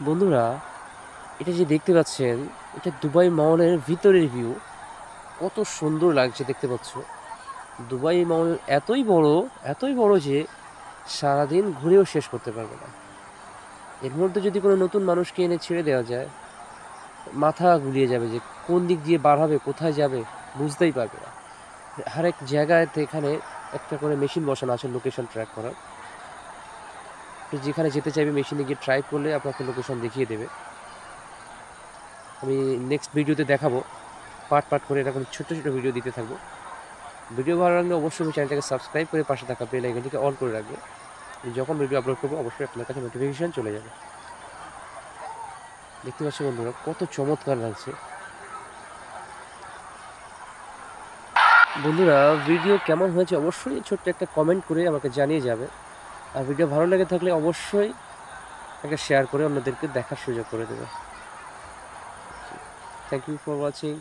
বন্ধুরা, এটা যে দেখতে পাচ্ছেন, এটা দুবাই মলের ভিতরের ভিউ। কত সুন্দর লাগছে দেখতে পাচ্ছ। দুবাই মল এতই বড় যে সারাদিন ঘুরেও শেষ করতে পারবে না। এর মধ্যে যদি কোনো নতুন মানুষকে এনে ছেড়ে দেওয়া যায়, মাথা গুলিয়ে যাবে যে কোন দিক দিয়ে বার হবে, কোথায় যাবে, বুঝতেই পারবে না। আরেক জায়গাতে এখানে একটা করে মেশিন বসানো আছে লোকেশন ট্র্যাক করার। আপনি যেখানে যেতে চাইবে মেশিনে গিয়ে ট্রাই করলে আপনাকে লোকেশন দেখিয়ে দেবে। আমি নেক্সট ভিডিওতে দেখাবো, পার্ট করে এরকম ছোট ছোট ভিডিও দিতে থাকবো। ভিডিও ভালো লাগলে অবশ্যই আমি চ্যানেলটাকে সাবস্ক্রাইব করে পাশে থাকা বেল আইকনটিকে অন করে রাখবে। আমি যখন ভিডিও আপলোড করবো অবশ্যই আপনার কাছে নোটিফিকেশান চলে যাবে। দেখতে পাচ্ছি বন্ধুরা, কত চমৎকার লাগছে। বন্ধুরা, ভিডিও কেমন হয়েছে অবশ্যই ছোট্ট একটা কমেন্ট করে আমাকে জানিয়ে যাবে। আর ভিডিও ভালো লেগে থাকলে অবশ্যই একটা শেয়ার করে অন্যদেরকে দেখার সুযোগ করে দেবে। Thank you for watching.